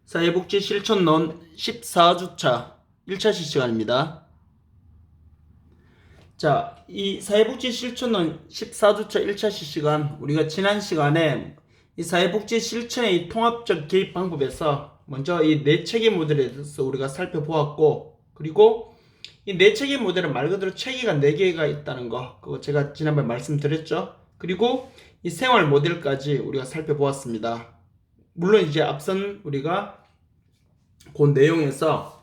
사회복지 실천론 14주차 1차 시간입니다. 자, 이 사회복지 실천론 14주차 1차 시간, 우리가 지난 시간에 이 사회복지 실천의 통합적 개입 방법에서 먼저 이 뇌체계 모델에 대해서 우리가 살펴보았고, 그리고 이 뇌체계 모델은 말 그대로 체계가 4개가 있다는 거, 그거 제가 지난번에 말씀드렸죠. 그리고 이 생활 모델까지 우리가 살펴보았습니다. 물론 이제 앞선 우리가 그 내용에서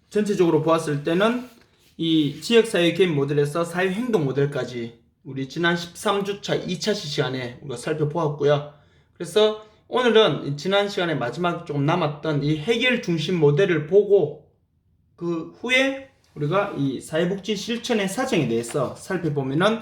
전체적으로 보았을 때는 이 지역사회 개입 모델에서 사회행동 모델까지 우리 지난 13주차 2차 시간에 우리가 살펴보았고요. 그래서 오늘은 지난 시간에 마지막 조금 남았던 이 해결 중심 모델을 보고 그 후에 우리가 이 사회복지 실천의 사정에 대해서 살펴보면은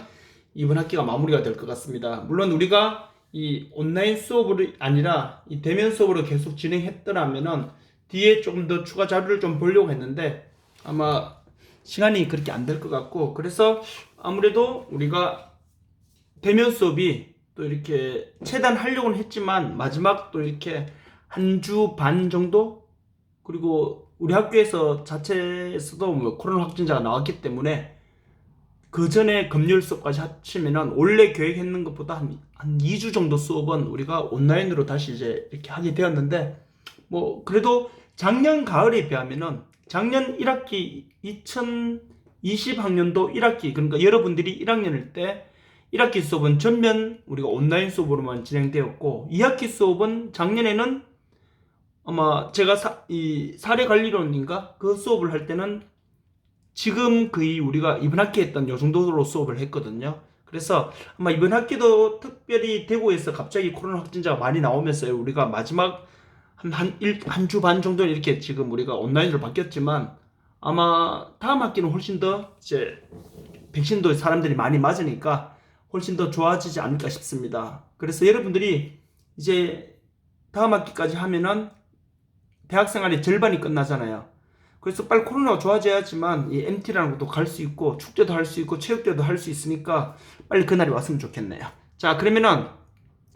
이번 학기가 마무리가 될 것 같습니다. 물론 우리가 이 온라인 수업으로 아니라 이 대면 수업으로 계속 진행했더라면은 뒤에 조금 더 추가 자료를 좀 보려고 했는데 아마 시간이 그렇게 안 될 것 같고, 그래서 아무래도 우리가 대면 수업이 또 이렇게 체단하려고는 했지만 마지막 또 이렇게 한 주 반 정도, 그리고 우리 학교에서 자체에서도 뭐 코로나 확진자가 나왔기 때문에 그 전에 금요일 수업까지 합치면은 원래 계획했는 것보다 한 2주 정도 수업은 우리가 온라인으로 다시 이제 이렇게 하게 되었는데, 뭐 그래도 작년 가을에 비하면은 작년 1학기 2020학년도 1학기, 그러니까 여러분들이 1학년일 때 1학기 수업은 전면 우리가 온라인 수업으로만 진행되었고, 2학기 수업은 작년에는 아마 제가 이 사례관리론인가 그 수업을 할 때는 지금 거의 우리가 이번 학기 했던 요 정도로 수업을 했거든요. 그래서 아마 이번 학기도 특별히 대구에서 갑자기 코로나 확진자가 많이 나오면서 우리가 마지막 한 주 반 정도는 이렇게 지금 우리가 온라인으로 바뀌었지만 아마 다음 학기는 훨씬 더 이제 백신도 사람들이 많이 맞으니까 훨씬 더 좋아지지 않을까 싶습니다. 그래서 여러분들이 이제 다음 학기까지 하면은 대학생활의 절반이 끝나잖아요. 그래서 빨리 코로나가 좋아져야지만 이 MT라는 것도 갈 수 있고 축제도 할 수 있고 체육대회도 할 수 있으니까 빨리 그날이 왔으면 좋겠네요. 자, 그러면은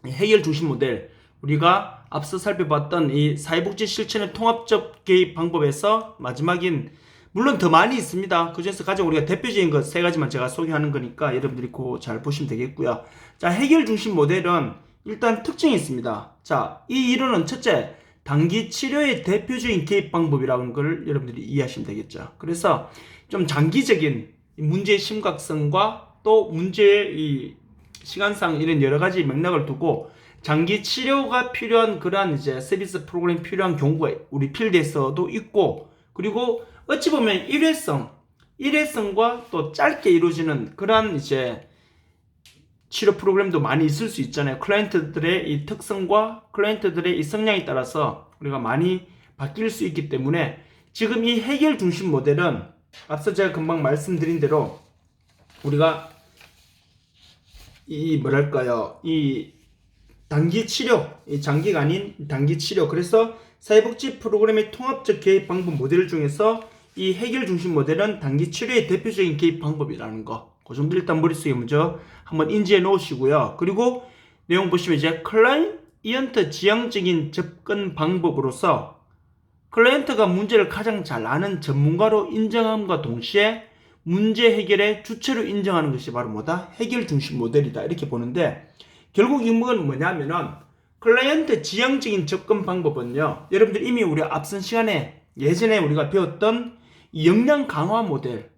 해결 중심 모델, 우리가 앞서 살펴봤던 이 사회복지 실천의 통합적 개입 방법에서 마지막인, 물론 더 많이 있습니다. 그 중에서 가장 우리가 대표적인 것 3가지만 제가 소개하는 거니까 여러분들이 그거 잘 보시면 되겠고요. 자, 해결 중심 모델은 일단 특징이 있습니다. 자, 이 이론은 첫째, 단기 치료의 대표적인 개입 방법이라는 걸 여러분들이 이해하시면 되겠죠. 그래서 좀 장기적인 문제의 심각성과 또 문제의 이 시간상 이런 여러 가지 맥락을 두고 장기 치료가 필요한 그러한 이제 서비스 프로그램이 필요한 경우가 우리 필드에서도 있고, 그리고 어찌 보면 일회성과 또 짧게 이루어지는 그러한 이제 치료 프로그램도 많이 있을 수 있잖아요. 클라이언트들의 이 특성과 클라이언트들의 이 성향에 따라서 우리가 많이 바뀔 수 있기 때문에 지금 이 해결 중심 모델은 앞서 제가 금방 말씀드린 대로 우리가 이 단기 치료, 이 장기가 아닌 단기 치료, 그래서 사회복지 프로그램의 통합적 개입 방법 모델 중에서 이 해결 중심 모델은 단기 치료의 대표적인 개입 방법이라는 거, 그 정도 일단 머릿속에 먼저 한번 인지해 놓으시고요. 그리고 내용 보시면 이제 클라이언트 지향적인 접근 방법으로서 클라이언트가 문제를 가장 잘 아는 전문가로 인정함과 동시에 문제 해결의 주체로 인정하는 것이 바로 뭐다? 해결 중심 모델이다, 이렇게 보는데, 결국 이건 뭐냐면은 클라이언트 지향적인 접근 방법은요, 여러분들 이미 우리 앞선 시간에 예전에 우리가 배웠던 역량 강화 모델,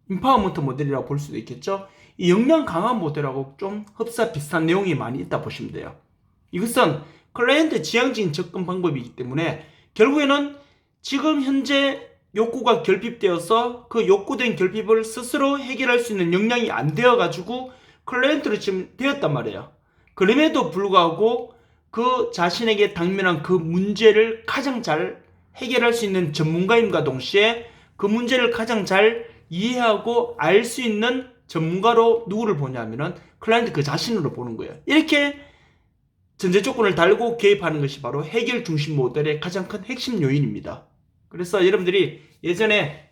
임파워먼트 모델이라고 볼 수도 있겠죠. 이 역량 강화 모델하고 좀 흡사 비슷한 내용이 많이 있다 보시면 돼요. 이것은 클라이언트 지향적인 접근 방법이기 때문에 결국에는 지금 현재 욕구가 결핍되어서 그 욕구된 결핍을 스스로 해결할 수 있는 역량이 안 되어가지고 클라이언트로 지금 되었단 말이에요. 그럼에도 불구하고 그 자신에게 당면한 그 문제를 가장 잘 해결할 수 있는 전문가임과 동시에 그 문제를 가장 잘 이해하고 알 수 있는 전문가로 누구를 보냐면은 클라이언트 그 자신으로 보는 거예요. 이렇게 전제 조건을 달고 개입하는 것이 바로 해결 중심 모델의 가장 큰 핵심 요인입니다. 그래서 여러분들이 예전에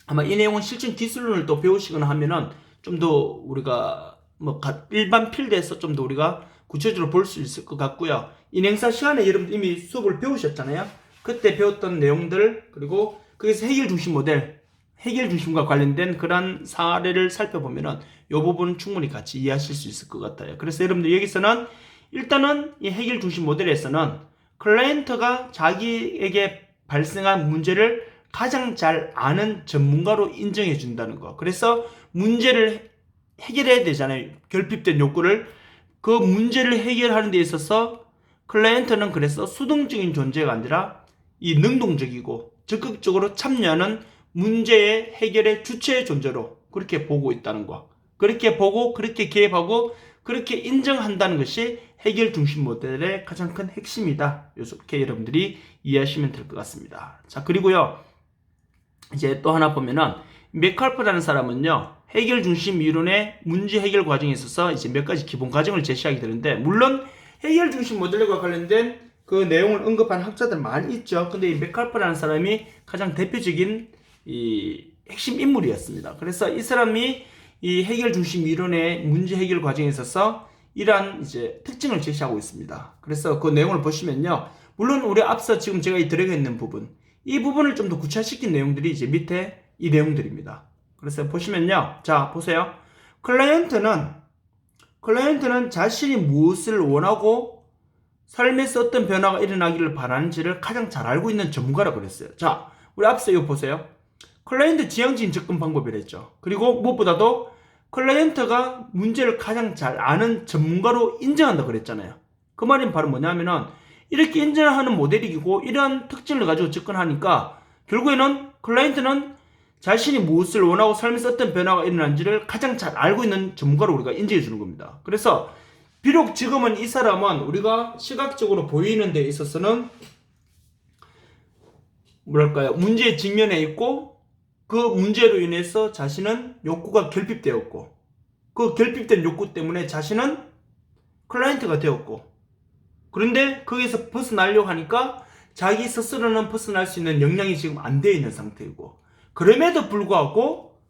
아마 이 내용은 실전 기술론을 또 배우시거나 하면은 좀 더 우리가 뭐 일반 필드에서 좀 더 우리가 구체적으로 볼 수 있을 것 같고요. 인행사 시간에 여러분 이미 수업을 배우셨잖아요. 그때 배웠던 내용들, 그리고 거기서 해결 중심 모델, 해결 중심과 관련된 그런 사례를 살펴보면은 이 부분은 충분히 같이 이해하실 수 있을 것 같아요. 그래서 여러분들 여기서는 일단은 이 해결 중심 모델에서는 클라이언트가 자기에게 발생한 문제를 가장 잘 아는 전문가로 인정해 준다는 거. 그래서 문제를 해결해야 되잖아요. 결핍된 욕구를. 그 문제를 해결하는 데 있어서 클라이언트는 그래서 수동적인 존재가 아니라 이 능동적이고 적극적으로 참여하는 문제의 해결의 주체의 존재로 그렇게 보고 있다는 거. 그렇게 보고 그렇게 개입하고 그렇게 인정한다는 것이 해결 중심 모델의 가장 큰 핵심이다. 이렇게 여러분들이 이해하시면 될 것 같습니다. 자, 그리고요. 이제 또 하나 보면은 맥칼프라는 사람은요. 해결 중심 이론의 문제 해결 과정에 있어서 이제 몇 가지 기본 과정을 제시하게 되는데, 물론 해결 중심 모델과 관련된 그 내용을 언급한 학자들 많이 있죠. 근데 이 맥칼프라는 사람이 가장 대표적인 이 핵심 인물이었습니다. 그래서 이 사람이 이 해결 중심 이론의 문제 해결 과정에 있어서 이러한 이제 특징을 제시하고 있습니다. 그래서 그 내용을 보시면요. 물론 우리 앞서 지금 제가 들어가 있는 부분, 이 부분을 좀 더 구체화시킨 내용들이 이제 밑에 이 내용들입니다. 그래서 보시면요. 자, 보세요. 클라이언트는 자신이 무엇을 원하고 삶에서 어떤 변화가 일어나기를 바라는지를 가장 잘 알고 있는 전문가라고 그랬어요. 자, 우리 앞서 이거 보세요. 클라이언트 지향적인 접근 방법이랬죠. 그리고 무엇보다도 클라이언트가 문제를 가장 잘 아는 전문가로 인정한다고 그랬잖아요. 그 말은 바로 뭐냐면은 이렇게 인정하는 모델이고 이러한 특징을 가지고 접근하니까 결국에는 클라이언트는 자신이 무엇을 원하고 삶에서 어떤 변화가 일어난지를 가장 잘 알고 있는 전문가로 우리가 인정해 주는 겁니다. 그래서 비록 지금은 이 사람은 우리가 시각적으로 보이는 데 있어서는 뭐랄까요, 문제에 직면해 있고 그 문제로 인해서 자신은 욕구가 결핍되었고 그 결핍된 욕구 때문에 자신은 클라이언트가 되었고, 그런데 거기서 벗어나려고 하니까 자기 스스로는 벗어날 수 있는 역량이 지금 안 되어 있는 상태이고, 그럼에도 불구하고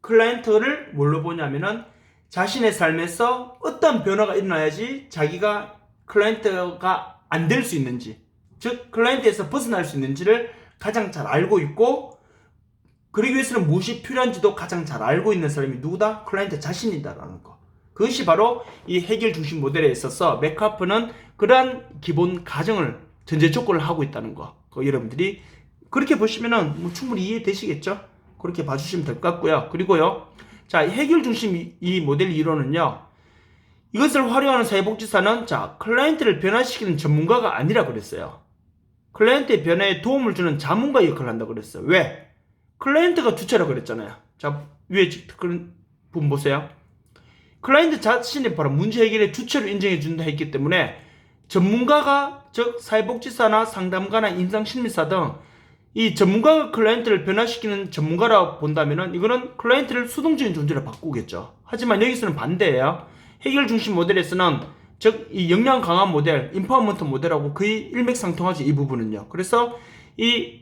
클라이언트를 뭘로 보냐면은 자신의 삶에서 어떤 변화가 일어나야지 자기가 클라이언트가 안 될 수 있는지, 즉 클라이언트에서 벗어날 수 있는지를 가장 잘 알고 있고, 그러기 위해서는 무엇이 필요한지도 가장 잘 알고 있는 사람이 누구다? 클라이언트 자신이다라는 거. 그것이 바로 이 해결 중심 모델에 있어서 맥카프는 그러한 기본 가정을 전제 조건을 하고 있다는 거. 여러분들이 그렇게 보시면은 뭐 충분히 이해되시겠죠? 그렇게 봐주시면 될 것 같고요. 그리고요, 자, 해결 중심 이 모델 이론은요, 이것을 활용하는 사회복지사는 자, 클라이언트를 변화시키는 전문가가 아니라 그랬어요. 클라이언트의 변화에 도움을 주는 자문가 역할을 한다고 그랬어요. 왜? 클라이언트가 주체라고 그랬잖아요. 자, 위에 그런 부분 보세요. 클라이언트 자신이 바로 문제 해결의 주체로 인정해 준다 했기 때문에 전문가가, 즉 사회복지사나 상담가나 임상심리사 등 이 전문가가 클라이언트를 변화시키는 전문가라고 본다면은 이거는 클라이언트를 수동적인 존재로 바꾸겠죠. 하지만 여기서는 반대예요. 해결 중심 모델에서는 즉 이 역량 강한 모델, 인파워먼트 모델하고 거의 일맥상통하죠, 이 부분은요. 그래서 이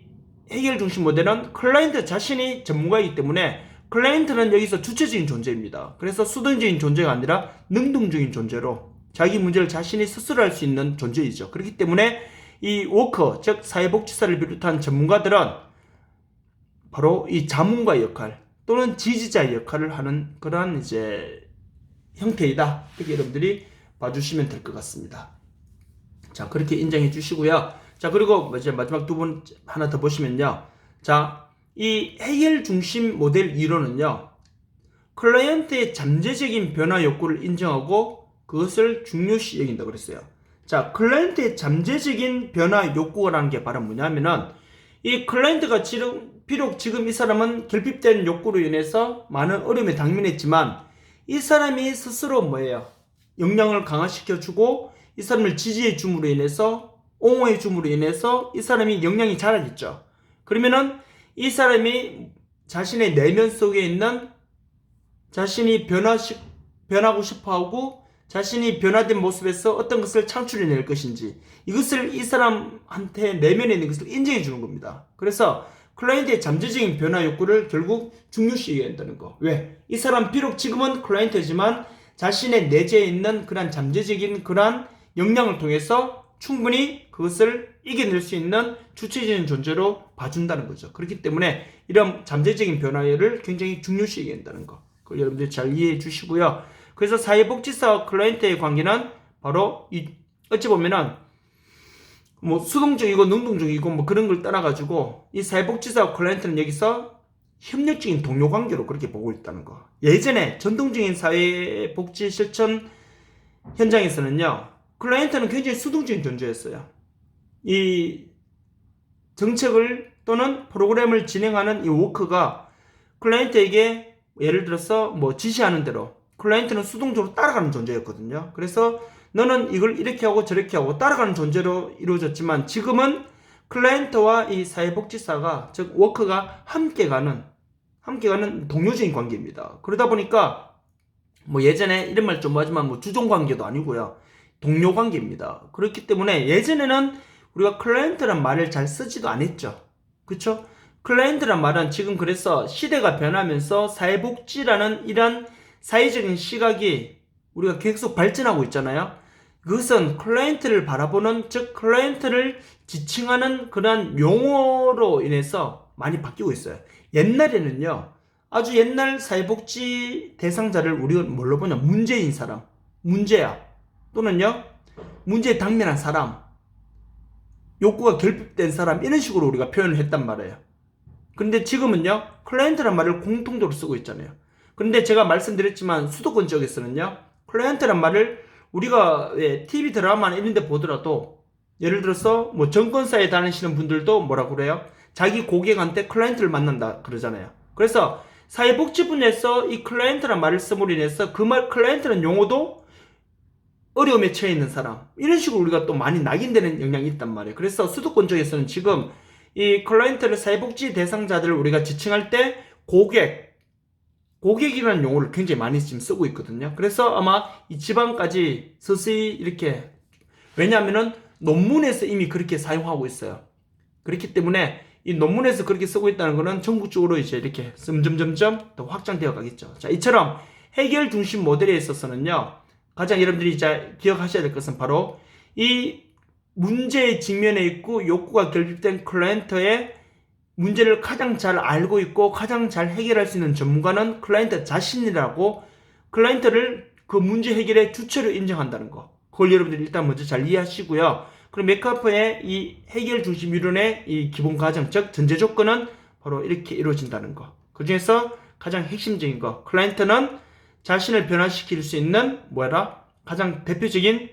해결 중심 모델은 클라이언트 자신이 전문가이기 때문에 클라이언트는 여기서 주체적인 존재입니다. 그래서 수동적인 존재가 아니라 능동적인 존재로 자기 문제를 자신이 스스로 할 수 있는 존재이죠. 그렇기 때문에 이 워커, 즉 사회복지사를 비롯한 전문가들은 바로 이 자문가 역할 또는 지지자 역할을 하는 그러한 이제 형태이다. 이렇게 여러분들이 봐주시면 될 것 같습니다. 자, 그렇게 인정해 주시고요. 자, 그리고 이제 마지막 두 번 하나 더 보시면요. 자, 이 해결 중심 모델 이론은요, 클라이언트의 잠재적인 변화 욕구를 인정하고 그것을 중요시 여긴다고 그랬어요. 자, 클라이언트의 잠재적인 변화 욕구라는 게 바로 뭐냐면은 이 클라이언트가 비록 지금 이 사람은 결핍된 욕구로 인해서 많은 어려움에 당면했지만 이 사람이 스스로 뭐예요? 역량을 강화시켜주고 이 사람을 지지해 줌으로 인해서, 옹호해 줌으로 인해서 이 사람이 역량이 자라겠죠. 그러면은 이 사람이 자신의 내면 속에 있는 자신이 변하고 싶어하고 자신이 변화된 모습에서 어떤 것을 창출해낼 것인지 이것을 이 사람한테 내면에 있는 것을 인정해 주는 겁니다. 그래서 클라이언트의 잠재적인 변화 욕구를 결국 중요시 여긴다는 거. 왜? 이 사람 비록 지금은 클라이언트지만 자신의 내재에 있는 그런 잠재적인 그런 역량을 통해서 충분히 그것을 이겨낼 수 있는 주체적인 존재로 봐준다는 거죠. 그렇기 때문에 이런 잠재적인 변화를 굉장히 중요시 여긴다는 거. 그걸 여러분들이 잘 이해해 주시고요. 그래서 사회복지사와 클라이언트의 관계는 바로 어찌 보면은 뭐 수동적이고 능동적이고 뭐 그런 걸 떠나가지고 이 사회복지사와 클라이언트는 여기서 협력적인 동료 관계로 그렇게 보고 있다는 거. 예전에 전통적인 사회복지 실천 현장에서는요, 클라이언트는 굉장히 수동적인 존재였어요. 이 정책을 또는 프로그램을 진행하는 이 워크가 클라이언트에게 예를 들어서 뭐 지시하는 대로 클라이언트는 수동적으로 따라가는 존재였거든요. 그래서 너는 이걸 이렇게 하고 저렇게 하고 따라가는 존재로 이루어졌지만 지금은 클라이언트와 이 사회복지사가 즉 워크가 함께 가는 동료적인 관계입니다. 그러다 보니까 뭐 예전에 이런 말 좀 하지만 뭐 주종 관계도 아니고요. 동료 관계입니다. 그렇기 때문에 예전에는 우리가 클라이언트란 말을 잘 쓰지도 않았죠. 그쵸? 클라이언트란 말은 지금 그래서 시대가 변하면서 사회복지라는 이런 사회적인 시각이 우리가 계속 발전하고 있잖아요. 그것은 클라이언트를 바라보는, 즉 클라이언트를 지칭하는 그런 용어로 인해서 많이 바뀌고 있어요. 옛날에는요, 아주 옛날 사회복지 대상자를 우리가 뭘로 보냐? 문제인 사람, 문제야, 또는요 문제에 당면한 사람, 욕구가 결핍된 사람, 이런 식으로 우리가 표현을 했단 말이에요. 근데 지금은요 클라이언트란 말을 공통적으로 쓰고 있잖아요. 근데 제가 말씀드렸지만 수도권 지역에서는요 클라이언트란 말을 우리가 TV 드라마나 이런 데 보더라도 예를 들어서 뭐 정권사에 다니시는 분들도 뭐라 그래요? 자기 고객한테 클라이언트를 만난다 그러잖아요. 그래서 사회복지 분야에서 이 클라이언트란 말을 씀으로 인해서 그 말 클라이언트라는 용어도 어려움에 처해 있는 사람, 이런 식으로 우리가 또 많이 낙인되는 영향이 있단 말이에요. 그래서 수도권 쪽에서는 지금 이 클라이언트를 사회복지 대상자들을 우리가 지칭할 때 고객이라는 용어를 굉장히 많이 지금 쓰고 있거든요. 그래서 아마 이 지방까지 서서히 이렇게, 왜냐하면은 논문에서 이미 그렇게 사용하고 있어요. 그렇기 때문에 이 논문에서 그렇게 쓰고 있다는 거는 전국적으로 이제 이렇게 점점점점 더 확장되어 가겠죠. 자, 이처럼 해결 중심 모델에 있어서는요, 가장 여러분들이 이제 기억하셔야 될 것은 바로 이 문제의 직면에 있고 욕구가 결핍된 클라이언트의 문제를 가장 잘 알고 있고 가장 잘 해결할 수 있는 전문가는 클라이언트 자신이라고, 클라이언트를 그 문제 해결의 주체로 인정한다는 거. 그걸 여러분들이 일단 먼저 잘 이해하시고요. 그럼 메카퍼의 이 해결 중심 이론의 이 기본 과정, 즉 전제 조건은 바로 이렇게 이루어진다는 거. 그 중에서 가장 핵심적인 거, 클라이언트는 자신을 변화시킬 수 있는 가장 대표적인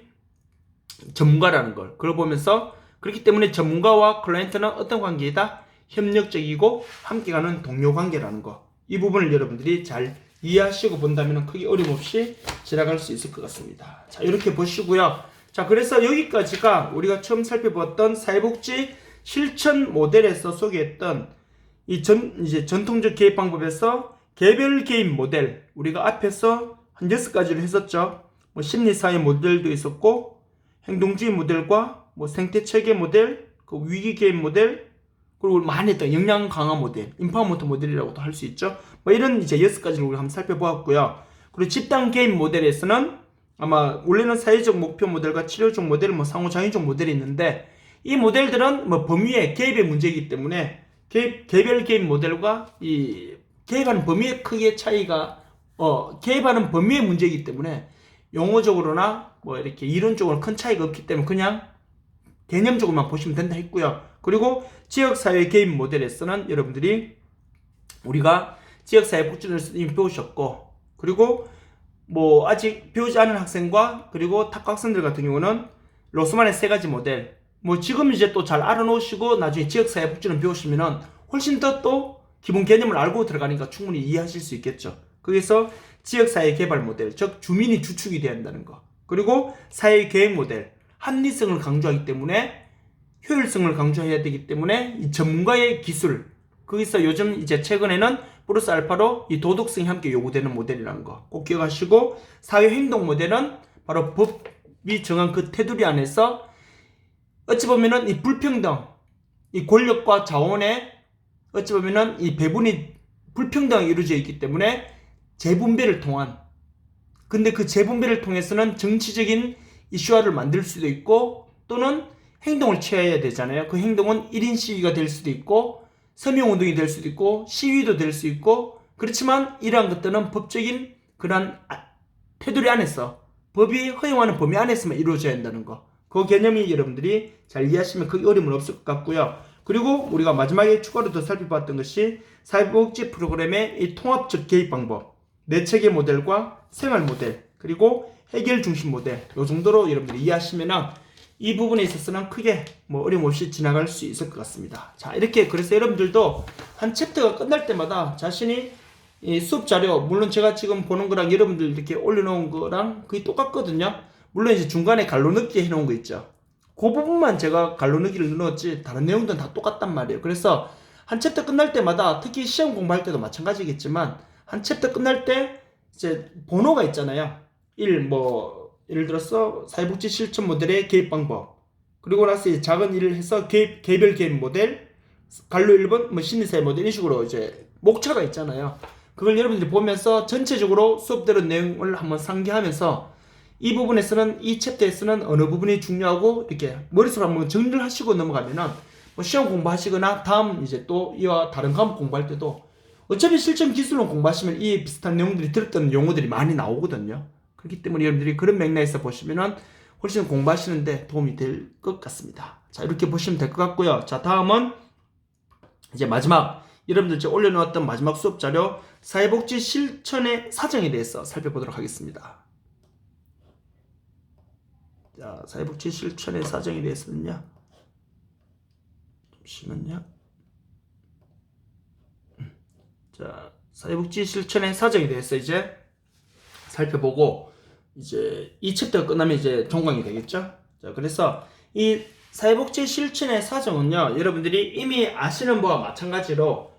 전문가라는 걸, 그걸 보면서, 그렇기 때문에 전문가와 클라이언트는 어떤 관계이다? 협력적이고 함께가는 동료 관계라는 거. 이 부분을 여러분들이 잘 이해하시고 본다면 크게 어려움 없이 지나갈 수 있을 것 같습니다. 자, 이렇게 보시고요. 자, 그래서 여기까지가 우리가 처음 살펴보았던 사회복지 실천 모델에서 소개했던 이제 전통적 개입 방법에서 개별 개입 모델, 우리가 앞에서 한 6가지를 했었죠. 뭐 심리사회 모델도 있었고, 행동주의 모델과 뭐 생태체계 모델, 그 위기 개입 모델, 그리고 많이 했던 역량 강화 모델, 인파워먼트 모델이라고도 할 수 있죠. 뭐 이런 이제 6가지를 우리가 한번 살펴보았고요. 그리고 집단 개입 모델에서는 아마 원래는 사회적 목표 모델과 치료적 모델, 뭐 상호작용적 모델이 있는데, 이 모델들은 뭐 범위의 개입의 문제이기 때문에 개별 개입 모델과 이 개입하는 범위의 크게 차이가, 개입하는 범위의 문제이기 때문에 용어적으로나 뭐 이렇게 이론적으로 큰 차이가 없기 때문에 그냥 개념적으로만 보시면 된다 했고요. 그리고 지역사회 개입 모델에서는 여러분들이 우리가 지역사회 복지를 이미 배우셨고, 그리고 뭐 아직 배우지 않은 학생과 그리고 탁학생들 같은 경우는 로스만의 3가지 모델, 뭐 지금 이제 또 잘 알아놓으시고 나중에 지역사회 복지를 배우시면은 훨씬 더 또 기본 개념을 알고 들어가니까 충분히 이해하실 수 있겠죠. 거기서 지역사회 개발 모델, 즉 주민이 주축이 돼야 한다는 거. 그리고 사회계획 모델, 합리성을 강조하기 때문에, 효율성을 강조해야 되기 때문에 이 전문가의 기술, 거기서 요즘 이제 최근에는 플러스 알파로 이 도덕성이 함께 요구되는 모델이라는 거 꼭 기억하시고, 사회행동 모델은 바로 법이 정한 그 테두리 안에서 어찌 보면은 이 불평등, 이 권력과 자원의 어찌 보면은 이 배분이 불평등하게 이루어져 있기 때문에 재분배를 통한, 근데 그 재분배를 통해서는 정치적인 이슈화를 만들 수도 있고 또는 행동을 취해야 되잖아요. 그 행동은 1인 시위가 될 수도 있고 서명운동이 될 수도 있고 시위도 될 수 있고, 그렇지만 이러한 것들은 법적인 그런 테두리 안에서, 법이 허용하는 범위 안에서만 이루어져야 한다는 거, 그 개념이 여러분들이 잘 이해하시면 크게 어려움은 없을 것 같고요. 그리고 우리가 마지막에 추가로 더 살펴봤던 것이 사회복지 프로그램의 이 통합적 개입 방법, 내체계 모델과 생활 모델, 그리고 해결 중심 모델, 이 정도로 여러분들이 이해하시면 이 부분에 있어서는 크게 어려움 없이 지나갈 수 있을 것 같습니다. 자, 이렇게 그래서 여러분들도 한 챕터가 끝날 때마다 자신이 이 수업 자료, 물론 제가 지금 보는 거랑 여러분들 이렇게 올려놓은 거랑 거의 똑같거든요. 물론 이제 중간에 갈로 넣기 해놓은 거 있죠. 그 부분만 제가 갈로 넣기를 넣었지 다른 내용들은 다 똑같단 말이에요. 그래서 한 챕터 끝날 때마다, 특히 시험 공부할 때도 마찬가지겠지만, 한 챕터 끝날 때 이제 번호가 있잖아요. 예를 들어서 사회복지 실천 모델의 개입 방법, 그리고 나서 이제 작은 일을 해서 개별 개입 모델, 갈로 1번 심리사회 모델, 이런 식으로 이제 목차가 있잖아요. 그걸 여러분들이 보면서 전체적으로 수업대로 내용을 한번 상기하면서 이 부분에서는, 이 챕터에서는 어느 부분이 중요하고 이렇게 머릿속으로 한번 정리를 하시고 넘어가면은 시험 공부하시거나 다음 이제 또 이와 다른 과목 공부할 때도 어차피 실전 기술론 공부하시면 이 비슷한 내용들이 들었던 용어들이 많이 나오거든요. 그렇기 때문에 여러분들이 그런 맥락에서 보시면은 훨씬 공부하시는데 도움이 될 것 같습니다. 자, 이렇게 보시면 될 것 같고요. 자, 다음은 이제 마지막, 여러분들 제가 올려놓았던 마지막 수업 자료, 사회복지 실천의 사정에 대해서 살펴보도록 하겠습니다. 자, 사회복지 실천의 사정에 대해서는요, 잠시만요. 자, 사회복지 실천의 사정에 대해서 이제 살펴보고, 이제 이 챕터가 끝나면 이제 종강이 되겠죠. 자, 그래서 이 사회복지 실천의 사정은요, 여러분들이 이미 아시는 바와 마찬가지로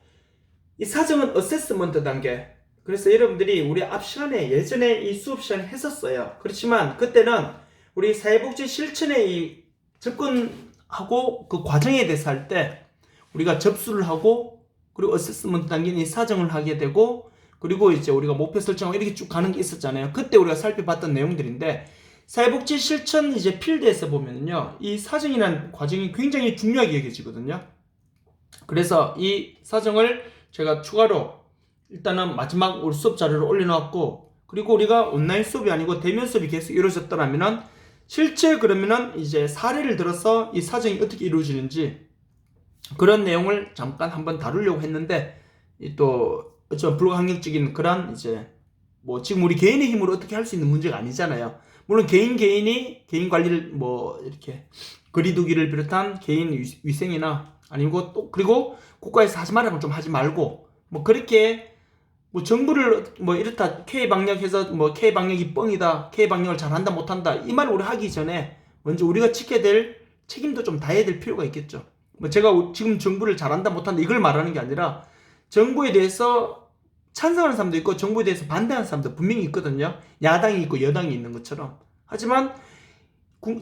이 사정은 어세스먼트 단계. 그래서 여러분들이 우리 앞 시간에 예전에 이 수업 시간에 했었어요. 그렇지만 그때는 우리 사회복지 실천에 이 접근하고 그 과정에 대해서 할 때 우리가 접수를 하고, 그리고 어세스먼트 단계는 이 사정을 하게 되고, 그리고 이제 우리가 목표 설정하고 이렇게 쭉 가는 게 있었잖아요. 그때 우리가 살펴봤던 내용들인데, 사회복지 실천 이제 필드에서 보면은요, 이 사정이라는 과정이 굉장히 중요하게 여겨지거든요. 그래서 이 사정을 제가 추가로 일단은 마지막 우리 수업 자료를 올려놓았고, 그리고 우리가 온라인 수업이 아니고 대면 수업이 계속 이루어졌더라면은 실제 그러면은 이제 사례를 들어서 이 사정이 어떻게 이루어지는지 그런 내용을 잠깐 한번 다루려고 했는데, 또 어쩌면 불가항력적인 그런 이제 지금 우리 개인의 힘으로 어떻게 할 수 있는 문제가 아니잖아요. 물론 개인이 개인 관리를 이렇게 거리두기를 비롯한 개인 위생이나, 아니고 또 그리고 국가에서 하지 말라면 좀 하지 말고, 그렇게 정부를 이렇다 K방역해서 K방역이 뻥이다, K방역을 잘한다 못한다, 이 말을 우리 하기 전에 먼저 우리가 지켜야 될 책임도 좀 다해야 될 필요가 있겠죠. 제가 지금 정부를 잘한다 못한다 이걸 말하는 게 아니라, 정부에 대해서 찬성하는 사람도 있고 정부에 대해서 반대하는 사람도 분명히 있거든요. 야당이 있고 여당이 있는 것처럼. 하지만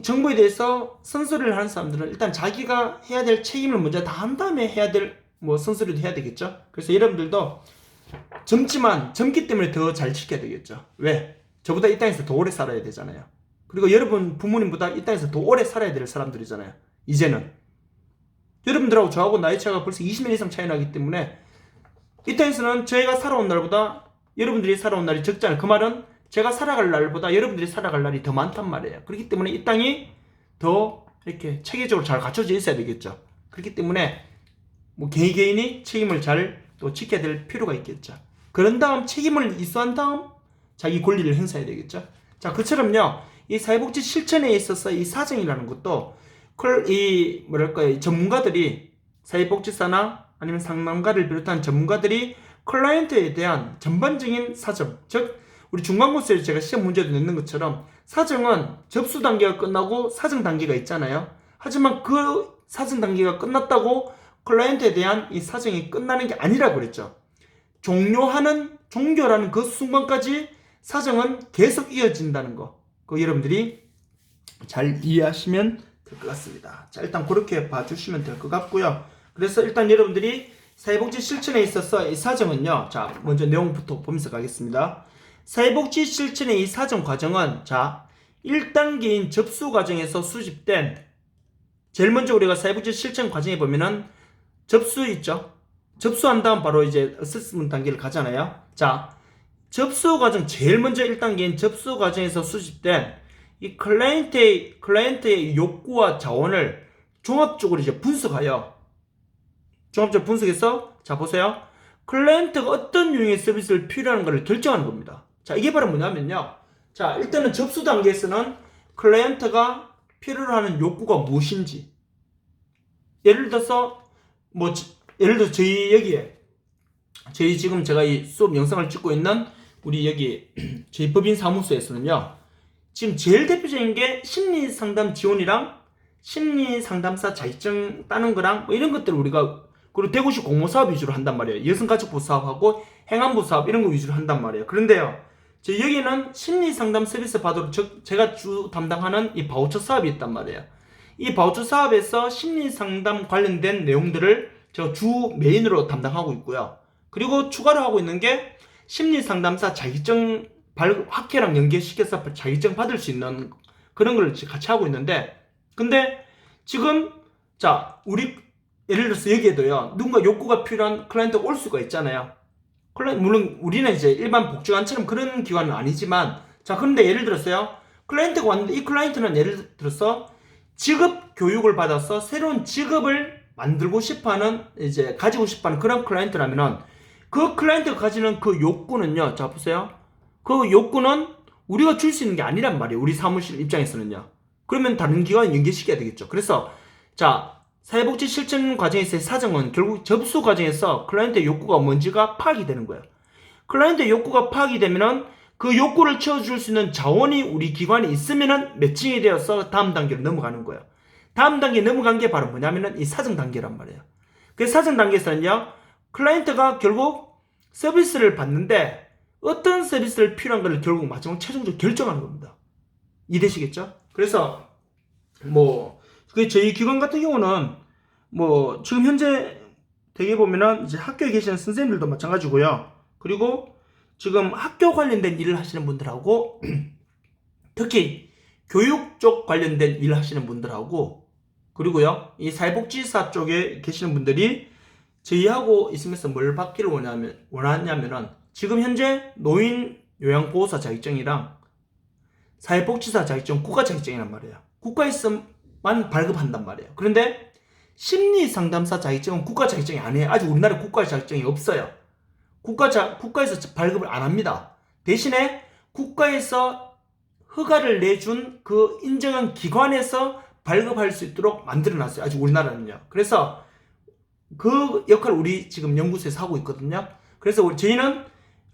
정부에 대해서 선서를 하는 사람들은 일단 자기가 해야 될 책임을 먼저 다 한 다음에 해야 될 선서리도 해야 되겠죠. 그래서 여러분들도 젊기 때문에 더 잘 지켜야 되겠죠. 왜? 저보다 이 땅에서 더 오래 살아야 되잖아요. 그리고 여러분 부모님보다 이 땅에서 더 오래 살아야 될 사람들이잖아요. 이제는 여러분들하고 저하고 나이 차이가 벌써 20년 이상 차이 나기 때문에 이 땅에서는 저희가 살아온 날보다 여러분들이 살아온 날이 적잖아요. 그 말은 제가 살아갈 날보다 여러분들이 살아갈 날이 더 많단 말이에요. 그렇기 때문에 이 땅이 더 이렇게 체계적으로 잘 갖춰져 있어야 되겠죠. 그렇기 때문에 개인이 책임을 잘 또 지켜야 될 필요가 있겠죠. 그런 다음 책임을 이수한 다음 자기 권리를 행사해야 되겠죠. 자, 그처럼요, 이 사회복지 실천에 있어서 이 사정이라는 것도 이 전문가들이, 사회복지사나 아니면 상담가를 비롯한 전문가들이 클라이언트에 대한 전반적인 사정, 즉 우리 중간고사에서 제가 시험 문제도 냈는 것처럼 사정은 접수 단계가 끝나고 사정 단계가 있잖아요. 하지만 그 사정 단계가 끝났다고 클라이언트에 대한 이 사정이 끝나는 게 아니라고 그랬죠. 종결하는 그 순간까지 사정은 계속 이어진다는 거, 그거 여러분들이 잘 이해하시면 될 것 같습니다. 자, 일단 그렇게 봐주시면 될 것 같고요. 그래서 일단 여러분들이 사회복지 실천에 있어서 이 사정은요, 자, 먼저 내용부터 보면서 가겠습니다. 사회복지 실천의 이 사정 과정은, 자, 1단계인 접수 과정에서 수집된 제일 먼저 우리가 사회복지 실천 과정에 보면은 접수 있죠. 접수한 다음 바로 이제 어세스먼트 단계를 가잖아요. 자, 접수 과정 제일 먼저 1단계인 접수 과정에서 수집된 이 클라이언트의 욕구와 자원을 종합적으로 이제 분석하여 종합적으로 분석해서 자 보세요. 클라이언트가 어떤 유형의 서비스를 필요하는 것을 결정하는 겁니다. 자, 이게 바로 뭐냐면요. 자, 일단은 접수 단계에서는 클라이언트가 필요로 하는 욕구가 무엇인지, 예를 들어서 저희 여기에 저희 지금 제가 이 수업 영상을 찍고 있는 우리 여기 저희 법인 사무소에서는요, 지금 제일 대표적인 게 심리상담 지원이랑 심리상담사 자격증 따는 거랑 뭐 이런 것들을 우리가, 그리고 대구시 공모사업 위주로 한단 말이에요. 여성가족부 사업하고 행안부 사업 이런 거 위주로 한단 말이에요. 그런데요, 저희 여기는 심리상담 서비스 받으러 제가 주 담당하는 이 바우처 사업이 있단 말이에요. 이 바우처 사업에서 심리상담 관련된 내용들을 제가 주 메인으로 담당하고 있고요. 그리고 추가로 하고 있는 게 심리상담사 자격증 학회랑 연계시켜서 자격증 받을 수 있는 그런 걸 같이 하고 있는데, 근데 지금 자 우리 예를 들어서 여기에도요, 누군가 욕구가 필요한 클라이언트가 올 수가 있잖아요. 물론 우리는 이제 일반 복지관처럼 그런 기관은 아니지만, 자 그런데 예를 들었어요, 클라이언트가 왔는데 이 클라이언트는 예를 들어서 직업 교육을 받아서 새로운 직업을 만들고 싶어하는, 이제 가지고 싶어하는 그런 클라이언트라면은 그 클라이언트가 가지는 그 욕구는요, 자 보세요, 그 욕구는 우리가 줄 수 있는 게 아니란 말이에요. 우리 사무실 입장에서는요. 그러면 다른 기관에 연계시켜야 되겠죠. 그래서 자 사회복지 실천 과정에서의 사정은 결국 접수 과정에서 클라이언트의 욕구가 뭔지가 파악이 되는 거예요. 클라이언트의 욕구가 파악이 되면은 그 욕구를 채워줄 수 있는 자원이 우리 기관에 있으면은 매칭이 되어서 다음 단계로 넘어가는 거예요. 다음 단계에 넘어간 게 바로 뭐냐면은 이 사정 단계란 말이에요. 그 사정 단계에서는요, 클라이언트가 결국 서비스를 받는데 어떤 서비스를 필요한 걸 결국 마지막 최종적으로 결정하는 겁니다. 이해되시겠죠? 그래서 저희 기관 같은 경우는 지금 현재 되게 보면은 이제 학교에 계시는 선생님들도 마찬가지고요. 그리고 지금 학교 관련된 일을 하시는 분들하고 특히 교육 쪽 관련된 일을 하시는 분들하고, 그리고요 이 사회복지사 쪽에 계시는 분들이 저희하고 있으면서 뭘 받기를 원하냐면은 지금 현재 노인 요양보호사 자격증이랑 사회복지사 자격증 국가 자격증이란 말이에요. 국가에서만 발급한단 말이에요. 그런데 심리상담사 자격증은 국가 자격증이 아니에요. 아직 우리나라에 국가 자격증이 없어요. 국가에서 발급을 안 합니다. 대신에 국가에서 허가를 내준 그 인정한 기관에서 발급할 수 있도록 만들어놨어요. 아직 우리나라는요. 그래서 그 역할을 우리 지금 연구소에서 하고 있거든요. 그래서 저희는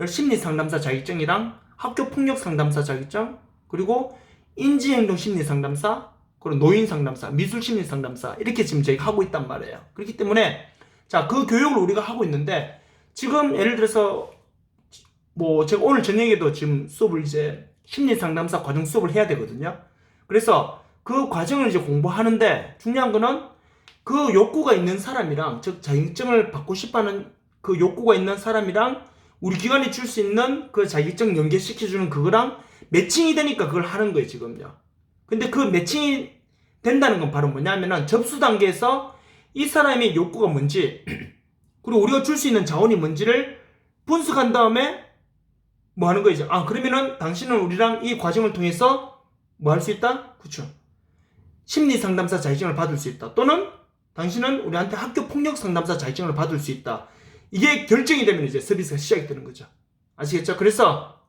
심리상담사 자격증이랑 학교폭력상담사 자격증, 그리고 인지행동심리상담사, 그리고 노인상담사, 미술심리상담사 이렇게 지금 저희가 하고 있단 말이에요. 그렇기 때문에 자 그 교육을 우리가 하고 있는데, 지금 예를 들어서 제가 오늘 저녁에도 지금 수업을 이제 심리상담사 과정 수업을 해야 되거든요. 그래서 그 과정을 이제 공부하는데 중요한 거는 그 욕구가 있는 사람이랑, 즉 자격증을 받고 싶어하는 그 욕구가 있는 사람이랑 우리 기관이 줄 수 있는 그 자격증 연계시켜주는 그거랑 매칭이 되니까 그걸 하는 거예요 지금요. 근데 그 매칭이 된다는 건 바로 뭐냐면은 접수 단계에서 이 사람의 욕구가 뭔지 그리고 우리가 줄 수 있는 자원이 뭔지를 분석한 다음에 뭐 하는 거죠. 그러면은 당신은 우리랑 이 과정을 통해서 뭐 할 수 있다? 그쵸, 심리상담사 자격증을 받을 수 있다. 또는 당신은 우리한테 학교폭력상담사 자격증을 받을 수 있다. 이게 결정이 되면 이제 서비스가 시작이 되는 거죠. 아시겠죠? 그래서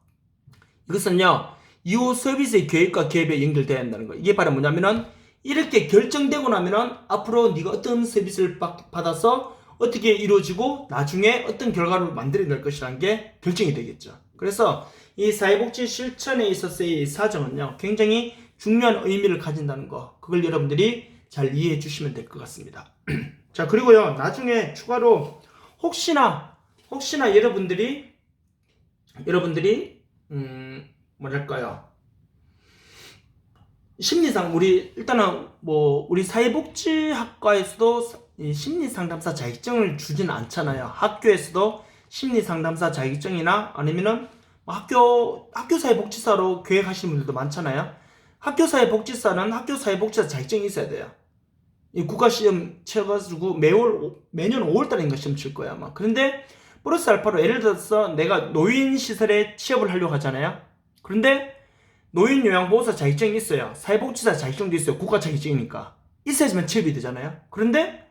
이것은요, 이후 서비스의 계획과 기업에 연결돼야 한다는 거예요. 이게 바로 뭐냐면은 이렇게 결정되고 나면은 앞으로 네가 어떤 서비스를 받아서 어떻게 이루어지고 나중에 어떤 결과를 만들어낼 것이라는 게 결정이 되겠죠. 그래서 이 사회복지 실천에 있어서의 사정은요, 굉장히 중요한 의미를 가진다는 거, 그걸 여러분들이 잘 이해해 주시면 될 것 같습니다. 자, 그리고요 나중에 추가로 혹시나 여러분들이 뭐랄까요, 심리상 일단은 우리 사회복지학과에서도 이 심리상담사 자격증을 주진 않잖아요. 학교에서도 심리상담사 자격증이나 아니면은 학교 사회복지사로 계획하시는 분들도 많잖아요. 학교 사회복지사는 학교 사회복지사 자격증이 있어야 돼요. 이 국가시험 쳐가지고 매년 5월달인가 시험 칠 거야 아마. 그런데 플러스 알파로 예를 들어서 내가 노인시설에 취업을 하려고 하잖아요. 그런데 노인요양보호사 자격증이 있어요. 사회복지사 자격증도 있어요. 국가 자격증이니까 있어야지만 취업이 되잖아요. 그런데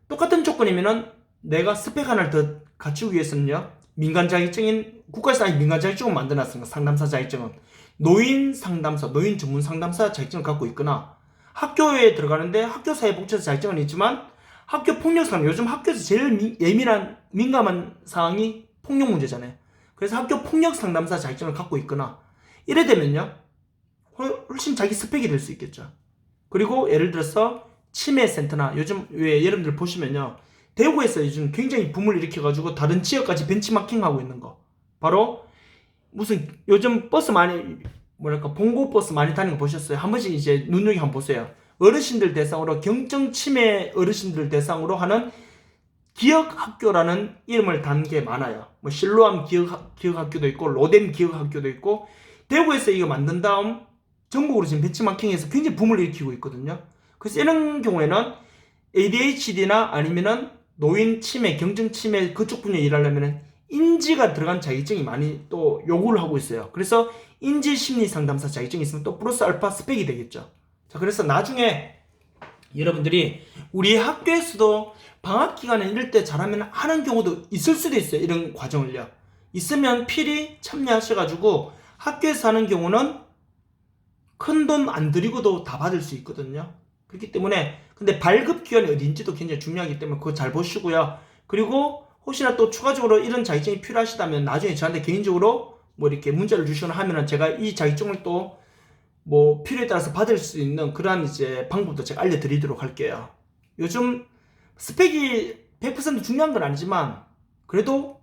똑같은 조건이면은 내가 스펙 하나를 더 갖추기 위해서는요, 민간 자격증인 국가에서 아니 민간 자격증을 만들어놨습니다. 상담사 자격증은 노인 상담사, 노인 전문 상담사 자격증을 갖고 있거나, 학교에 들어가는데 학교 사회복지사 자격증은 있지만 학교 폭력 상담, 요즘 학교에서 제일 예민한 민감한 사항이 폭력 문제잖아요. 그래서 학교 폭력 상담사 자격증을 갖고 있거나 이래 되면요 훨씬 자기 스펙이 될 수 있겠죠. 그리고 예를 들어서 치매센터나 요즘 왜 여러분들 보시면요, 대구에서 요즘 굉장히 붐을 일으켜가지고 다른 지역까지 벤치마킹하고 있는 거, 바로 무슨 요즘 버스 많이 뭐랄까 봉고버스 많이 다니는 거 보셨어요? 한 번씩 이제 눈여겨 한번 보세요. 어르신들 대상으로 경증 치매 어르신들 대상으로 하는 기억학교라는 이름을 단 게 많아요. 뭐 실로암 기억학교도 있고 로뎀 기억학교도 있고, 대구에서 이거 만든 다음 전국으로 지금 벤치마킹해서 굉장히 붐을 일으키고 있거든요. 그래서 이런 경우에는 ADHD나 아니면은 노인 치매, 경증 치매 그쪽 분야에 일하려면은 인지가 들어간 자격증이 많이 또 요구를 하고 있어요. 그래서 인지 심리 상담사 자격증이 있으면 또 플러스 알파 스펙이 되겠죠. 자, 그래서 나중에 여러분들이 우리 학교에서도 방학 기간에 이럴 때 잘하면 하는 경우도 있을 수도 있어요. 이런 과정을요. 있으면 필히 참여하셔가지고 학교에서 하는 경우는 큰 돈 안 들이고도 다 받을 수 있거든요. 그렇기 때문에, 근데 발급 기관이 어딘지도 굉장히 중요하기 때문에 그거 잘 보시고요. 그리고 혹시나 또 추가적으로 이런 자격증이 필요하시다면 나중에 저한테 개인적으로 뭐 이렇게 문자를 주시거나 하면은 제가 이 자격증을 또 뭐 필요에 따라서 받을 수 있는 그러한 이제 방법도 제가 알려드리도록 할게요. 요즘 스펙이 100% 중요한 건 아니지만 그래도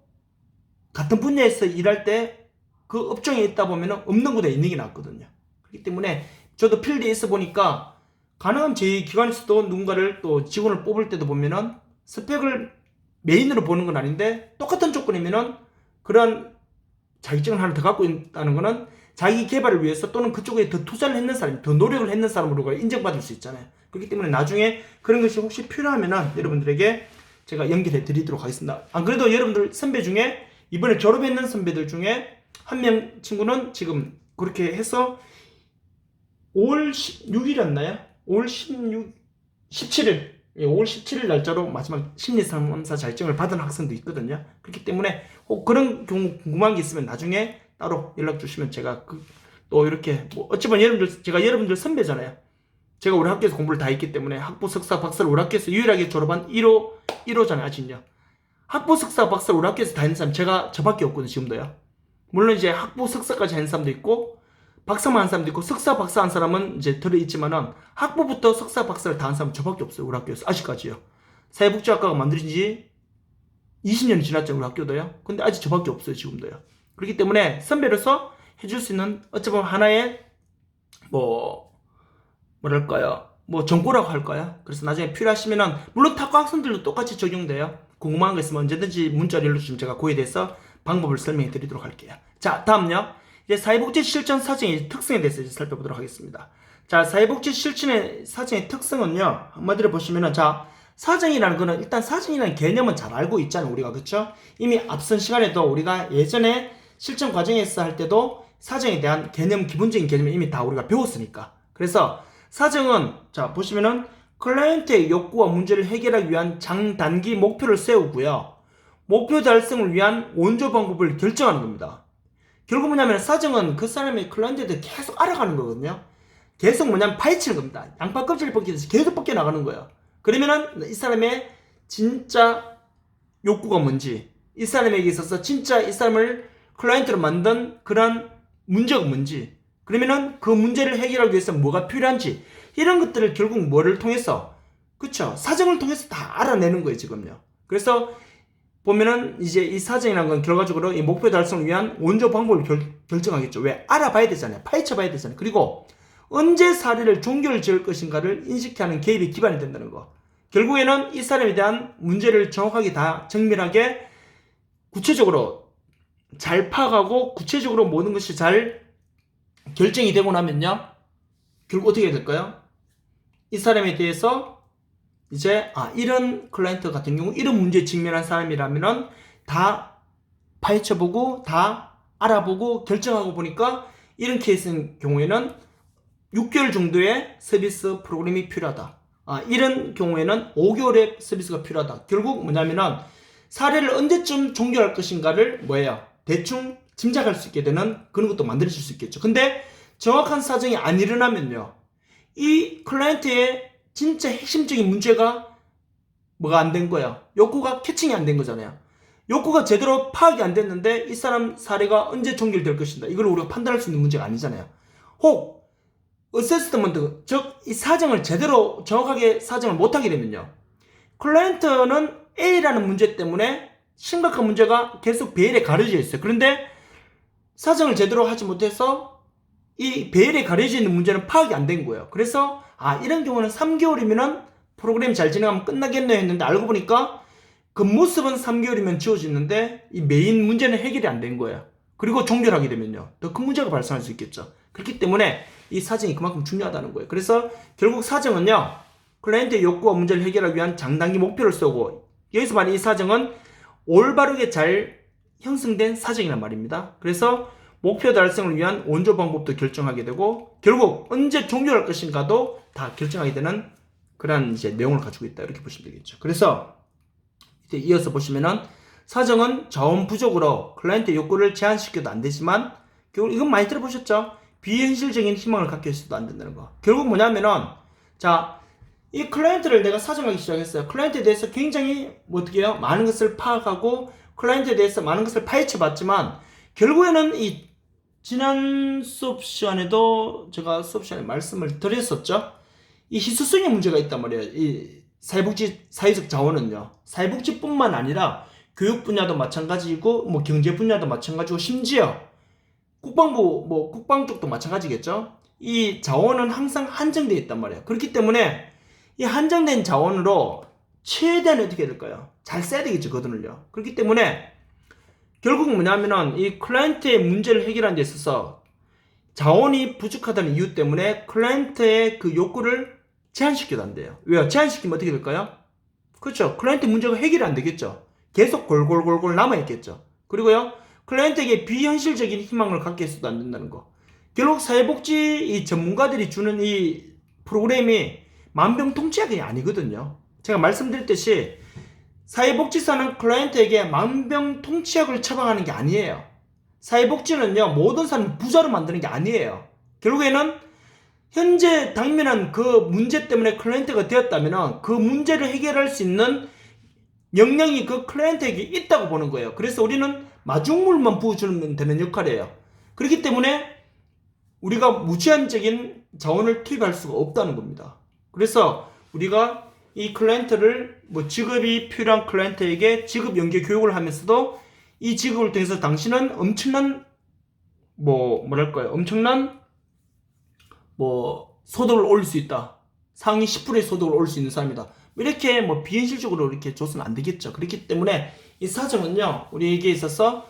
같은 분야에서 일할 때 그 업종에 있다 보면은 없는 곳에 있는 게 낫거든요. 그렇기 때문에 저도 필드에 있어 보니까 가능한 제 기관에서도 누군가를 또 직원을 뽑을 때도 보면은 스펙을 메인으로 보는 건 아닌데 똑같은 조건이면은 그런 자격증을 하나 더 갖고 있다는 거는 자기 개발을 위해서 또는 그쪽에 더 투자를 했는 사람, 더 노력을 했는 사람으로 인정받을 수 있잖아요. 그렇기 때문에 나중에 그런 것이 혹시 필요하면은 여러분들에게 제가 연결해 드리도록 하겠습니다. 안 그래도 여러분들 선배 중에 이번에 졸업했는 선배들 중에 한 명 친구는 지금 그렇게 해서 5월 16일이었나요? 5월 17일, 5월 17일 날짜로 마지막 심리상담사 자격증을 받은 학생도 있거든요. 그렇기 때문에 혹 그런 경우 궁금한 게 있으면 나중에 따로 연락 주시면 제가 또 이렇게 뭐 어찌 보면 제가 여러분들 선배잖아요. 제가 우리 학교에서 공부를 다 했기 때문에 학부 석사 박사를 우리 학교에서 유일하게 졸업한 1호잖아요. 아직요. 학부 석사 박사를 우리 학교에서 다 했는 사람 저밖에 없거든요. 지금도요. 물론 이제 학부 석사까지 한 사람도 있고 박사만 한 사람도 있고 석사 박사 한 사람은 이제 들어있지만은 학부부터 석사 박사를 다 한 사람은 저밖에 없어요. 우리 학교에서 아직까지요. 사회복지학과가 만들어진 지 20년이 지났죠. 우리 학교도요. 근데 아직 저밖에 없어요. 지금도요. 그렇기 때문에 선배로서 해줄 수 있는 어찌 보면 하나의 뭐랄까요, 뭐 정보라고 할까요? 그래서 나중에 필요하시면은 물론 타과 학생들도 똑같이 적용돼요. 궁금한 거 있으면 언제든지 문자를 눌러주시면 제가 그에 대해서 방법을 설명해 드리도록 할게요. 자, 다음요. 이제 사회복지 실천 사정의 특성에 대해서 이제 살펴보도록 하겠습니다. 자, 사회복지 실천의 사정의 특성은요, 한마디로 보시면은, 자, 사정이라는 거는 일단 사정이라는 개념은 잘 알고 있잖아요. 우리가. 그쵸? 이미 앞선 시간에도 우리가 예전에 실천 과정에서 할 때도 사정에 대한 개념, 기본적인 개념을 이미 다 우리가 배웠으니까. 그래서 사정은, 자, 보시면은 클라이언트의 욕구와 문제를 해결하기 위한 장단기 목표를 세우고요. 목표 달성을 위한 원조 방법을 결정하는 겁니다. 결국 뭐냐면 사정은 그 사람의 클라이언트에 대해 계속 알아가는 거거든요. 계속 뭐냐면 파헤치는 겁니다. 양파 껍질을 벗기듯이 계속 벗겨 나가는 거예요. 그러면은 이 사람의 진짜 욕구가 뭔지, 이 사람에게 있어서 진짜 이 사람을 클라이언트로 만든 그런 문제가 뭔지, 그러면은 그 문제를 해결하기 위해서 뭐가 필요한지, 이런 것들을 결국 뭐를 통해서, 그쵸? 사정을 통해서 다 알아내는 거예요, 지금요. 그래서 보면은 이제 이 사정이라는 건 결과적으로 이 목표 달성을 위한 원조 방법을 결정하겠죠. 왜? 알아봐야 되잖아요. 파헤쳐 봐야 되잖아요. 그리고 언제 사례를 종결 지을 것인가를 인식하는 개입이 기반이 된다는 거. 결국에는 이 사람에 대한 문제를 정확하게 다 정밀하게 구체적으로 잘 파악하고 구체적으로 모든 것이 잘 결정이 되고 나면요, 결국 어떻게 될까요? 이 사람에 대해서 이제 이런 클라이언트 같은 경우 이런 문제에 직면한 사람이라면은 다 파헤쳐보고 다 알아보고 결정하고 보니까 이런 케이스인 경우에는 6개월 정도의 서비스 프로그램이 필요하다. 이런 경우에는 5개월의 서비스가 필요하다. 결국 뭐냐면은 사례를 언제쯤 종결할 것인가를 대충 짐작할 수 있게 되는 그런 것도 만들어질 수 있겠죠. 근데 정확한 사정이 안 일어나면요, 이 클라이언트의 진짜 핵심적인 문제가 뭐가 안 된 거야? 욕구가 캐칭이 안 된 거잖아요. 욕구가 제대로 파악이 안 됐는데 이 사람 사례가 언제 종결될 것인가, 이걸 우리가 판단할 수 있는 문제가 아니잖아요. 혹 어세스먼트, 즉 이 사정을 제대로 정확하게 사정을 못하게 되면요, 클라이언트는 A라는 문제 때문에 심각한 문제가 계속 B에 가려져 있어요. 그런데 사정을 제대로 하지 못해서 이 B에 가려져 있는 문제는 파악이 안 된 거예요. 그래서 이런 경우는 3개월이면은 프로그램 잘 진행하면 끝나겠네 했는데 알고 보니까 그 모습은 3개월이면 지워지는데 이 메인 문제는 해결이 안 된 거예요. 그리고 종결하게 되면요, 더 큰 문제가 발생할 수 있겠죠. 그렇기 때문에 이 사정이 그만큼 중요하다는 거예요. 그래서 결국 사정은요, 클라이언트의 욕구와 문제를 해결하기 위한 장단기 목표를 쓰고, 여기서 말하는 이 사정은 올바르게 잘 형성된 사정이란 말입니다. 그래서 목표 달성을 위한 원조 방법도 결정하게 되고, 결국 언제 종결할 것인가도 다 결정하게 되는 그런 이제 내용을 가지고 있다, 이렇게 보시면 되겠죠. 그래서 이제 이어서 보시면은 사정은 자원 부족으로 클라이언트의 욕구를 제한시켜도 안 되지만, 결국 이건 많이 들어보셨죠? 비현실적인 희망을 갖게 해서도 안 된다는 거. 결국 뭐냐면은, 이 클라이언트를 내가 사정하기 시작했어요. 클라이언트에 대해서 굉장히 어떻게 해요? 많은 것을 파악하고 클라이언트에 대해서 많은 것을 파헤쳐 봤지만, 결국에는 이 지난 수업 시간에도 제가 수업 시간에 말씀을 드렸었죠. 이 희소성의 문제가 있단 말이에요. 이 사회복지 사회적 자원은요, 사회복지뿐만 아니라 교육 분야도 마찬가지고 경제 분야도 마찬가지고 심지어 국방부 국방 쪽도 마찬가지겠죠. 이 자원은 항상 한정되어 있단 말이에요. 그렇기 때문에 이 한정된 자원으로 최대한 어떻게 해야 될까요? 잘 써야 되겠죠, 그 돈을요. 그렇기 때문에 결국 뭐냐면은 이 클라이언트의 문제를 해결하는 데 있어서 자원이 부족하다는 이유 때문에 클라이언트의 그 욕구를 제한시켜도 안 돼요. 왜요? 제한시키면 어떻게 될까요? 그렇죠. 클라이언트 문제가 해결이 안 되겠죠. 계속 골골골골 남아있겠죠. 그리고요, 클라이언트에게 비현실적인 희망을 갖게 해서도 안 된다는 거. 결국 사회복지 이 전문가들이 주는 이 프로그램이 만병통치약이 아니거든요. 제가 말씀드렸듯이 사회복지사는 클라이언트에게 만병통치약을 처방하는 게 아니에요. 사회복지는요, 모든 사람을 부자로 만드는 게 아니에요. 결국에는 현재 당면한 그 문제 때문에 클라이언트가 되었다면 그 문제를 해결할 수 있는 역량이 그 클라이언트에게 있다고 보는 거예요. 그래서 우리는 마중물만 부어주면 되는 역할이에요. 그렇기 때문에 우리가 무제한적인 자원을 투입할 수가 없다는 겁니다. 그래서 우리가 이 클라이언트를 직업이 필요한 클라이언트에게 직업 연계 교육을 하면서도 이 직업을 통해서 당신은 엄청난 엄청난 소득을 올릴 수 있다. 상위 10%의 소득을 올릴 수 있는 사람이다. 이렇게 비현실적으로 이렇게 줘서는 안 되겠죠. 그렇기 때문에 이 사정은요, 우리에게 있어서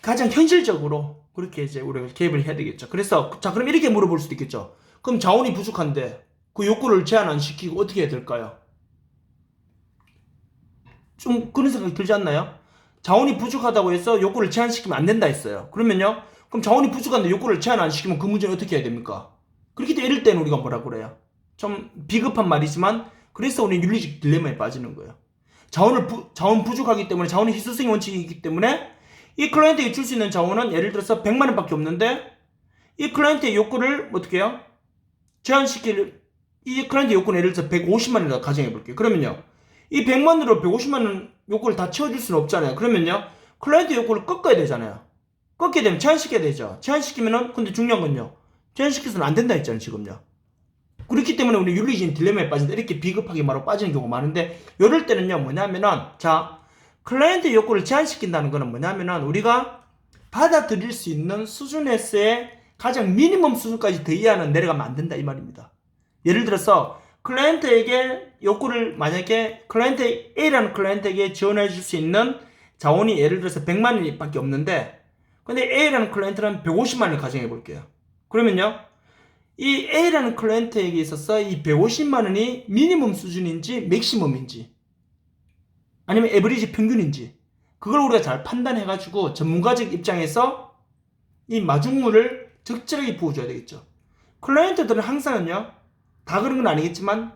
가장 현실적으로 그렇게 이제 우리가 개입을 해야 되겠죠. 그래서 그럼 이렇게 물어볼 수도 있겠죠. 그럼 자원이 부족한데 그 욕구를 제한 안 시키고 어떻게 해야 될까요? 좀 그런 생각이 들지 않나요? 자원이 부족하다고 해서 욕구를 제한시키면 안 된다 했어요. 그러면요, 그럼 자원이 부족한데 욕구를 제한 안 시키면 그 문제는 어떻게 해야 됩니까? 그렇기 때문에 이럴 때는 우리가 뭐라고 그래요? 좀 비겁한 말이지만 그래서 우리는 윤리적 딜레마에 빠지는 거예요. 자원 부족하기 때문에, 자원의 희소성의 원칙이기 때문에 이 클라이언트에게 줄 수 있는 자원은 예를 들어서 100만 원밖에 없는데, 이 클라이언트의 욕구를 어떻게 해요? 이 클라이언트 욕구는 예를 들어서 150만 원이라고 가정해 볼게요. 그러면요, 이 100만 원으로 150만 원 욕구를 다 채워줄 수는 없잖아요. 그러면요, 클라이언트 욕구를 꺾어야 되잖아요. 꺾게 되면 제한시켜야 되죠. 제한시키면은, 근데 중요한 건요, 제한시켜서는 안 된다 했잖아요, 지금요. 그렇기 때문에 우리 윤리적인 딜레마에 빠진다, 이렇게 비겁하게 말하고 빠지는 경우가 많은데, 이럴 때는요, 뭐냐면은, 클라이언트 욕구를 제한시킨다는 거는 뭐냐면은, 우리가 받아들일 수 있는 수준에서의 가장 미니멈 수준까지 더 이하는 내려가면 안 된다, 이 말입니다. 예를 들어서 클라이언트에게 욕구를, 만약에 클라이언트 A라는 클라이언트에게 지원해 줄 수 있는 자원이 예를 들어서 100만 원밖에 없는데, 근데 A라는 클라이언트는 150만 원을 가정해 볼게요. 그러면요, 이 A라는 클라이언트에게 있어서 이 150만 원이 미니멈 수준인지 맥시멈인지 아니면 에버리지 평균인지 그걸 우리가 잘 판단해가지고 전문가적 입장에서 이 마중물을 적절하게 부어줘야 되겠죠. 클라이언트들은 항상은요, 다 그런 건 아니겠지만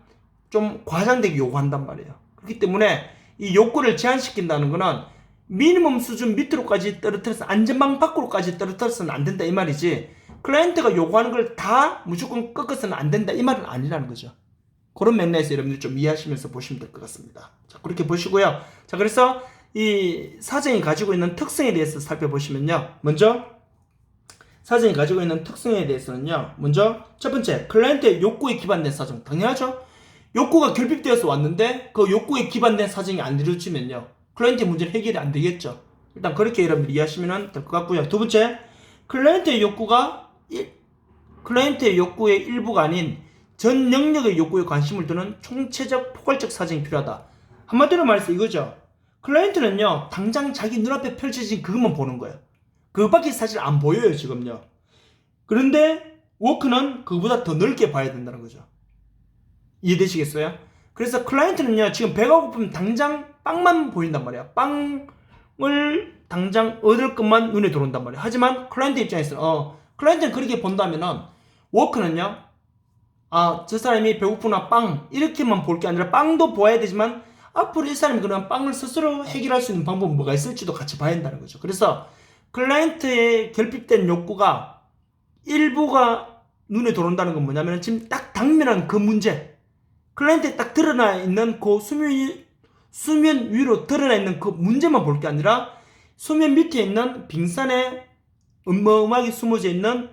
좀 과장되게 요구한단 말이에요. 그렇기 때문에 이 욕구를 제한시킨다는 거는 미니멈 수준 밑으로까지 떨어뜨려서 안전망 밖으로까지 떨어뜨려서는 안 된다 이 말이지, 클라이언트가 요구하는 걸 다 무조건 꺾어서는 안 된다 이 말은 아니라는 거죠. 그런 맥락에서 여러분들 좀 이해하시면서 보시면 될 것 같습니다. 자, 그렇게 보시고요. 자, 그래서 이 사정이 가지고 있는 특성에 대해서 살펴보시면요. 먼저 사정이 가지고 있는 특성에 대해서는요. 먼저 첫 번째, 클라이언트의 욕구에 기반된 사정. 당연하죠. 욕구가 결핍되어서 왔는데 그 욕구에 기반된 사정이 안 이루어지면요, 클라이언트의 문제는 해결이 안 되겠죠. 일단 그렇게 여러분들이 이해하시면 될 것 같고요. 두 번째, 클라이언트의 욕구의 일부가 아닌 전 영역의 욕구에 관심을 두는 총체적 포괄적 사정이 필요하다. 한마디로 말해서 이거죠. 클라이언트는요, 당장 자기 눈앞에 펼쳐진 그것만 보는 거예요. 그것밖에 사실 안 보여요, 지금요. 그런데 워크는 그거보다 더 넓게 봐야 된다는 거죠. 이해되시겠어요? 그래서 클라이언트는요, 지금 배가 고프면 당장 빵만 보인단 말이야. 빵을 당장 얻을 것만 눈에 들어온단 말이야. 하지만 클라이언트 입장에서는 클라이언트는 그렇게 본다면은 워크는요, 저 사람이 배고프나 빵 이렇게만 볼 게 아니라 빵도 보아야 되지만 앞으로 이 사람이 그런 빵을 스스로 해결할 수 있는 방법은 뭐가 있을지도 같이 봐야 한다는 거죠. 그래서 클라이언트의 결핍된 욕구가 일부가 눈에 들어온다는 건 뭐냐면 지금 딱 당면한 그 문제, 클라이언트에 딱 드러나 있는 그 수면 위로 드러나 있는 그 문제만 볼 게 아니라 수면 밑에 있는 빙산에 어마어마하게 숨어져 있는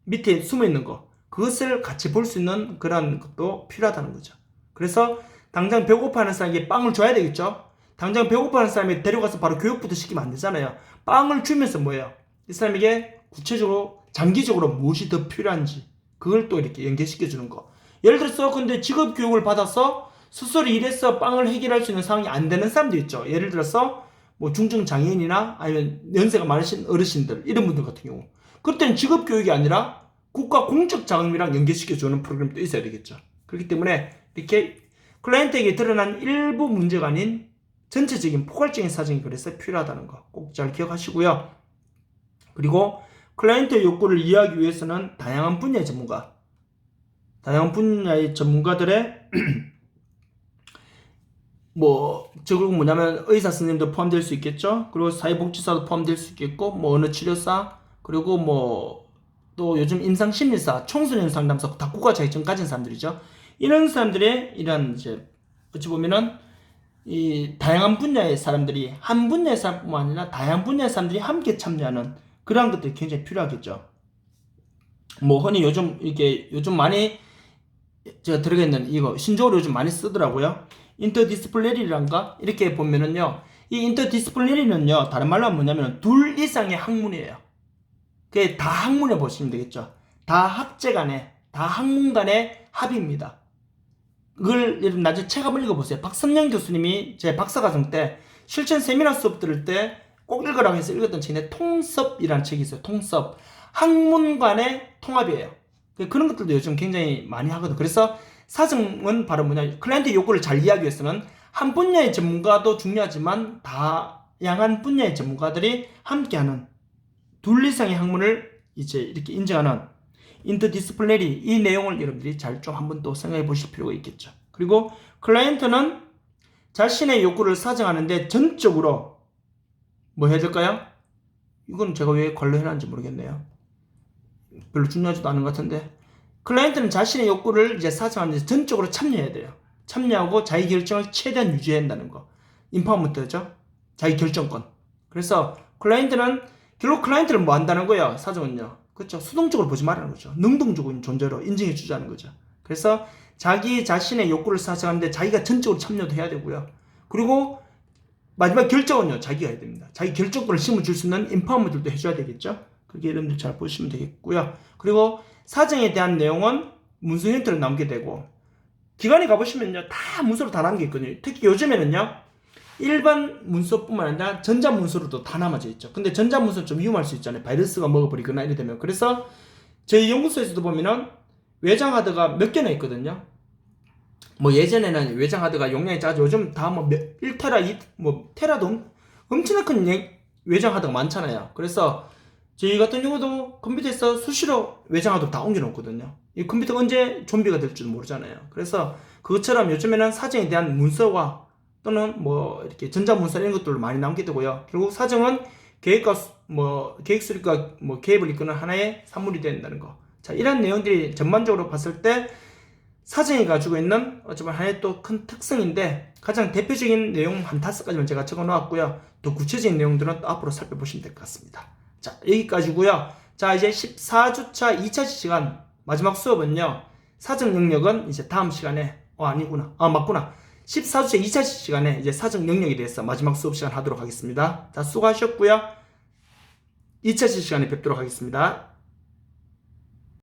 밑에 숨어 있는 거, 그것을 같이 볼 수 있는 그런 것도 필요하다는 거죠. 그래서 당장 배고파하는 사람에게 빵을 줘야 되겠죠. 당장 배고파하는 사람에게 데려가서 바로 교육부터 시키면 안 되잖아요. 빵을 주면서 뭐예요? 이 사람에게 구체적으로 장기적으로 무엇이 더 필요한지 그걸 또 이렇게 연계시켜 주는 거. 예를 들어서 근데 직업 교육을 받아서 스스로 일해서 빵을 해결할 수 있는 상황이 안 되는 사람도 있죠. 예를 들어서 뭐 중증 장애인이나 아니면 연세가 많으신 어르신들 이런 분들 같은 경우, 그때는 직업 교육이 아니라 국가 공적 자금이랑 연계시켜주는 프로그램도 있어야 되겠죠. 그렇기 때문에 이렇게 클라이언트에게 드러난 일부 문제가 아닌 전체적인 포괄적인 사정이 그래서 필요하다는 거 꼭 잘 기억하시고요. 그리고 클라이언트의 욕구를 이해하기 위해서는 다양한 분야의 전문가들의 저건 뭐냐면 의사 선생님도 포함될 수 있겠죠. 그리고 사회복지사도 포함될 수 있겠고, 어느 치료사, 그리고 또 요즘 임상심리사, 청소년 상담사 다 국가 자격증 가진 사람들이죠. 이런 사람들의 이런 어찌 보면은 이 다양한 분야의 사람들이 한 분야의 사람뿐만 아니라 다양한 분야의 사람들이 함께 참여하는 그러한 것들이 굉장히 필요하겠죠. 흔히 요즘 많이 제가 들어가 있는 이거 신조어로 요즘 많이 쓰더라고요. 인터디스플레리란가 이렇게 보면은요, 이 인터디스플레리는요 다른 말로 하면 뭐냐면 둘 이상의 학문이에요. 그게 다 학문에 보시면 되겠죠. 다 학제 간의, 다 학문 간의 합의입니다. 그걸 나중에 책 한번 읽어보세요. 박선영 교수님이 제 박사과정 때 실전 세미나 수업 들을 때 꼭 읽으라고 해서 읽었던 책인데 통섭이라는 책이 있어요. 통섭. 학문 간의 통합이에요. 그런 것들도 요즘 굉장히 많이 하거든. 그래서 사정은 바로 클라이언트 요구를 잘 이해하기 위해서는 한 분야의 전문가도 중요하지만 다양한 분야의 전문가들이 함께하는 둘 이상의 학문을 이제 이렇게 인정하는 인터디스플레리, 이 내용을 여러분들이 잘 좀 한번 또 생각해 보실 필요가 있겠죠. 그리고 클라이언트는 자신의 욕구를 사정하는데 전적으로 해야 될까요? 이건 제가 왜 관련해놨는지 모르겠네요. 별로 중요하지도 않은 것 같은데, 클라이언트는 자신의 욕구를 이제 사정하는데 전적으로 참여해야 돼요. 참여하고 자기 결정을 최대한 유지해야 한다는 거. 임파워먼트죠. 자기 결정권. 그래서 결국 클라이언트를 뭐 한다는 거예요? 사정은요. 그렇죠. 수동적으로 보지 말라는 거죠. 능동적인 존재로 인정해 주자는 거죠. 그래서 자기 자신의 욕구를 사정하는데 자기가 전적으로 참여도 해야 되고요. 그리고 마지막 결정은요, 자기가 해야 됩니다. 자기 결정권을 심어줄 수 있는 임파워먼트도 해줘야 되겠죠. 그렇게 여러분들 잘 보시면 되겠고요. 그리고 사정에 대한 내용은 문서 형태로 남게 되고, 기관에 가보시면요 다 문서로 다 남겨 있거든요. 특히 요즘에는요 일반 문서뿐만 아니라 전자문서로도 다 남아져 있죠. 근데 전자문서는 좀 위험할 수 있잖아요. 바이러스가 먹어버리거나 이래 되면. 그래서 저희 연구소에서도 보면은 외장 하드가 몇 개나 있거든요. 뭐 예전에는 외장 하드가 용량이 작아서 요즘 다 뭐 1테라, 뭐 테라도 엄청나게 큰 외장 하드가 많잖아요. 그래서 저희 같은 경우도 컴퓨터에서 수시로 외장 하드 다 옮겨 놓거든요. 이 컴퓨터가 언제 좀비가 될지도 모르잖아요. 그래서 그것처럼 요즘에는 사정에 대한 문서와 또는 뭐 이렇게 전자문서 이런 것들을 많이 남게 되고요. 결국 사정은 계획과 계획 수립과 계획을 이끄는 하나의 산물이 된다는 거. 자, 이런 내용들이 전반적으로 봤을 때 사정이 가지고 있는 어쩌면 하나의 또 큰 특성인데, 가장 대표적인 내용 한 5가지만 제가 적어 놓았고요. 또 구체적인 내용들은 또 앞으로 살펴보시면 될 것 같습니다. 자, 여기까지고요. 자, 이제 14주차 2차 시간 마지막 수업은요. 사정 영역은 이제 다음 시간에 아니구나. 맞구나. 14주차 2차 시간에 이제 사정 영역에 대해서 마지막 수업 시간 하도록 하겠습니다. 자, 수고하셨고요. 2차 시간에 뵙도록 하겠습니다.